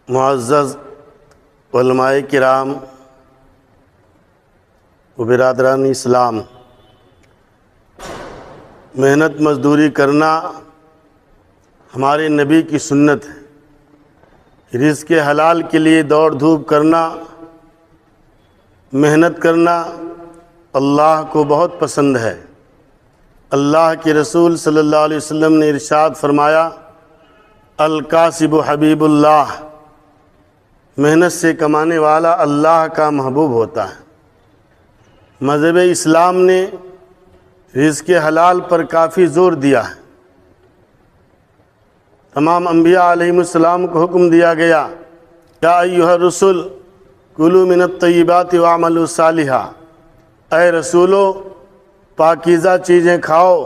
معزز علماء کرام و برادران اسلام، محنت مزدوری کرنا ہمارے نبی کی سنت ہے۔ رزق حلال کے لیے دوڑ دھوپ کرنا، محنت کرنا اللہ کو بہت پسند ہے۔ اللہ کے رسول صلی اللہ علیہ وسلم نے ارشاد فرمایا، الکاسب حبیب اللہ، محنت سے کمانے والا اللہ کا محبوب ہوتا ہے۔ مذہب اسلام نے رزق حلال پر کافی زور دیا ہے۔ تمام انبیاء علیہ السلام کو حکم دیا گیا، یا ایھا الرسل کلوا من الطیبات واعملوا صالحا، اے رسولو پاکیزہ چیزیں کھاؤ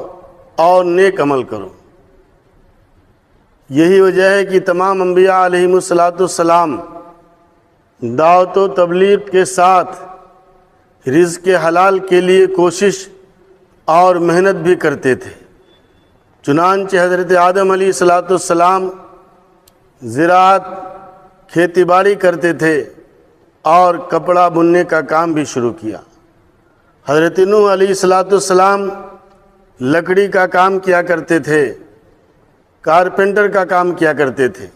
اور نیک عمل کرو۔ یہی وجہ ہے کہ تمام انبیاء علیہ السلام دعوت و تبلیغ کے ساتھ رزق حلال کے لیے کوشش اور محنت بھی کرتے تھے۔ چنانچہ حضرت آدم علیہ السلام زراعت کھیتی باڑی کرتے تھے اور کپڑا بننے کا کام بھی شروع کیا۔ حضرت نوح علیہ السلام لکڑی کا کام کیا کرتے تھے، کارپینٹر کا کام کیا کرتے تھے۔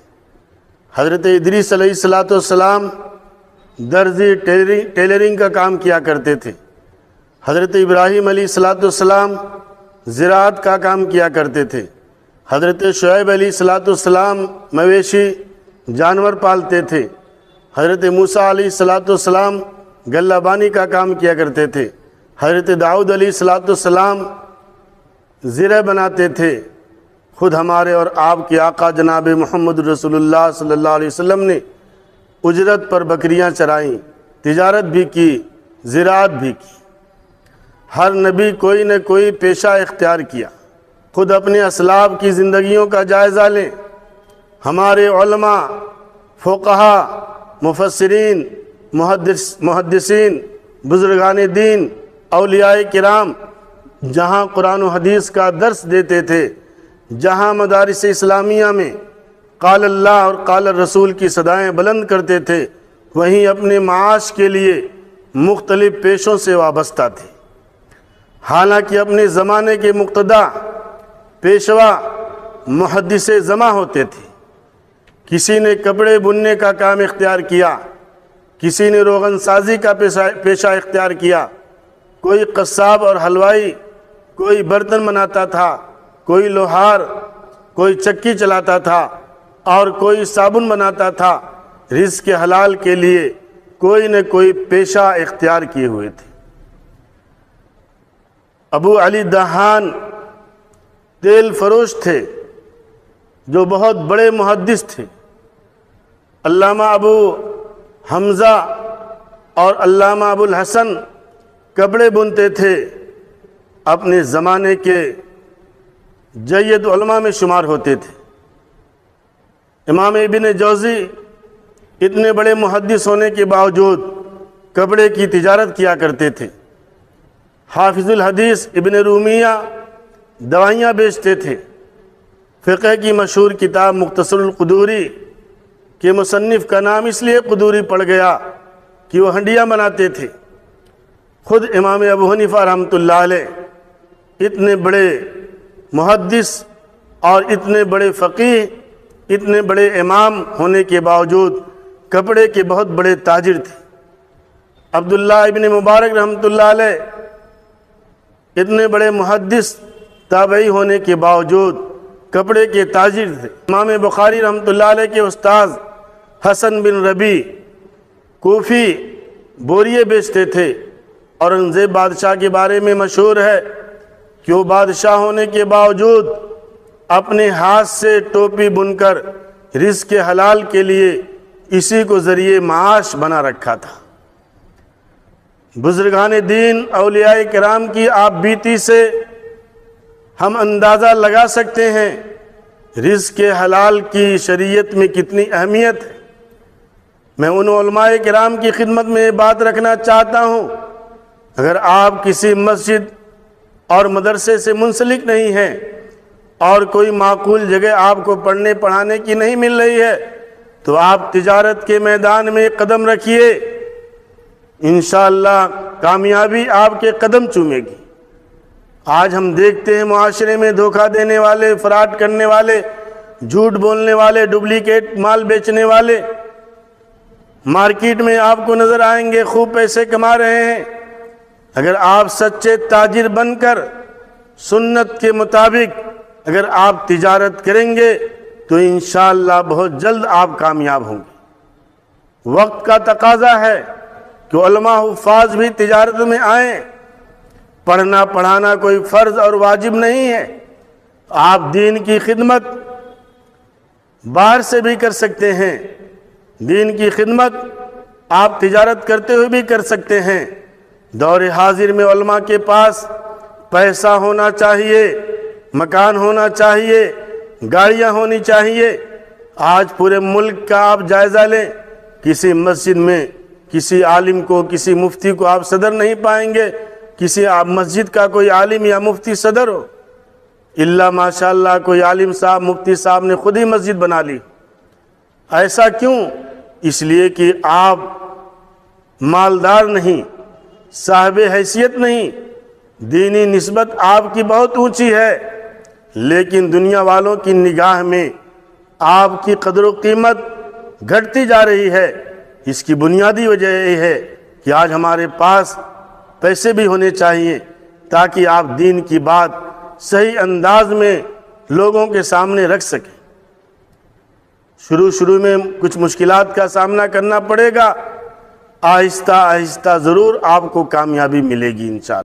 حضرت ادریس علیہ السلام درزی ٹیلرنگ کا کام کیا کرتے تھے۔ حضرت ابراہیم علیہ السلام زراعت کا کام کیا کرتے تھے۔ حضرت شعیب علیہ السلام مویشی جانور پالتے تھے۔ حضرت موسیٰ علیہ السلام غلہ بانی کا کام کیا کرتے تھے۔ حضرت داؤد علیہ السلام زرع بناتے تھے۔ خود ہمارے اور آپ کے آقا جناب محمد رسول اللہ صلی اللہ علیہ وسلم نے اجرت پر بکریاں چرائیں، تجارت بھی کی، زراعت بھی کی۔ ہر نبی کوئی نہ کوئی پیشہ اختیار کیا۔ خود اپنے اسلاف کی زندگیوں کا جائزہ لیں۔ ہمارے علماء، فقہا، مفسرین، محدثین، بزرگان دین، اولیاء کرام جہاں قرآن و حدیث کا درس دیتے تھے، جہاں مدارس اسلامیہ میں قال اللہ اور قال الرسول کی صدائیں بلند کرتے تھے، وہیں اپنے معاش کے لیے مختلف پیشوں سے وابستہ تھے۔ حالانکہ اپنے زمانے کے مقتدی پیشوا محدث زماں ہوتے تھے۔ کسی نے کپڑے بننے کا کام اختیار کیا، کسی نے روغن سازی کا پیشہ اختیار کیا، کوئی قصاب اور حلوائی، کوئی برتن بناتا تھا، کوئی لوہار، کوئی چکی چلاتا تھا اور کوئی صابن بناتا تھا۔ رزق حلال کے لیے کوئی نہ کوئی پیشہ اختیار کیے ہوئے تھے۔ ابو علی دہان تیل فروش تھے جو بہت بڑے محدث تھے۔ علامہ ابو حمزہ اور علامہ ابو الحسن کپڑے بنتے تھے، اپنے زمانے کے جید علماء میں شمار ہوتے تھے۔ امام ابن جوزی اتنے بڑے محدث ہونے کے باوجود کپڑے کی تجارت کیا کرتے تھے۔ حافظ الحدیث ابن رومیہ دوائیاں بیچتے تھے۔ فقہ کی مشہور کتاب مختصر القدوری کے مصنف کا نام اس لیے قدوری پڑ گیا کہ وہ ہنڈیاں بناتے تھے۔ خود امام ابو حنیفہ رحمۃ اللہ علیہ اتنے بڑے محدث اور اتنے بڑے فقیہ، اتنے بڑے امام ہونے کے باوجود کپڑے کے بہت بڑے تاجر تھے۔ عبداللہ ابن مبارک رحمۃ اللہ علیہ اتنے بڑے محدث تابعی ہونے کے باوجود کپڑے کے تاجر تھے۔ امام بخاری رحمۃ اللہ علیہ کے استاذ حسن بن ربیع کوفی بوریے بیچتے تھے۔ اورنگزیب بادشاہ کے بارے میں مشہور ہے کہ وہ بادشاہ ہونے کے باوجود اپنے ہاتھ سے ٹوپی بن کر رزق حلال کے لیے اسی کو ذریعے معاش بنا رکھا تھا۔ بزرگان دین، اولیاء کرام کی آپ بیتی سے ہم اندازہ لگا سکتے ہیں رزق حلال کی شریعت میں کتنی اہمیت ہے۔ میں ان علماء کرام کی خدمت میں بات رکھنا چاہتا ہوں، اگر آپ کسی مسجد اور مدرسے سے منسلک نہیں ہیں اور کوئی معقول جگہ آپ کو پڑھنے پڑھانے کی نہیں مل رہی ہے، تو آپ تجارت کے میدان میں قدم رکھیے، انشاءاللہ کامیابی آپ کے قدم چومے گی۔ آج ہم دیکھتے ہیں معاشرے میں دھوکہ دینے والے، فراڈ کرنے والے، جھوٹ بولنے والے، ڈپلیکیٹ مال بیچنے والے مارکیٹ میں آپ کو نظر آئیں گے، خوب پیسے کما رہے ہیں۔ اگر آپ سچے تاجر بن کر سنت کے مطابق اگر آپ تجارت کریں گے تو انشاءاللہ بہت جلد آپ کامیاب ہوں گے۔ وقت کا تقاضا ہے کہ علماء حفاظ بھی تجارت میں آئیں۔ پڑھنا پڑھانا کوئی فرض اور واجب نہیں ہے، آپ دین کی خدمت باہر سے بھی کر سکتے ہیں، دین کی خدمت آپ تجارت کرتے ہوئے بھی کر سکتے ہیں۔ دور حاضر میں علماء کے پاس پیسہ ہونا چاہیے، مکان ہونا چاہیے، گاڑیاں ہونی چاہیے۔ آج پورے ملک کا آپ جائزہ لیں، کسی مسجد میں کسی عالم کو، کسی مفتی کو آپ صدر نہیں پائیں گے، کسی مسجد کا کوئی عالم یا مفتی صدر ہو، الا ماشاءاللہ کوئی عالم صاحب، مفتی صاحب نے خود ہی مسجد بنا لی۔ ایسا کیوں؟ اس لیے کہ آپ مالدار نہیں، صاحب حیثیت نہیں، دینی نسبت آپ کی بہت اونچی ہے، لیکن دنیا والوں کی نگاہ میں آپ کی قدر و قیمت گھٹتی جا رہی ہے۔ اس کی بنیادی وجہ یہ ہے کہ آج ہمارے پاس پیسے بھی ہونے چاہیے تاکہ آپ دین کی بات صحیح انداز میں لوگوں کے سامنے رکھ سکیں۔ شروع میں کچھ مشکلات کا سامنا کرنا پڑے گا، آہستہ آہستہ ضرور آپ کو کامیابی ملے گی انشاءاللہ۔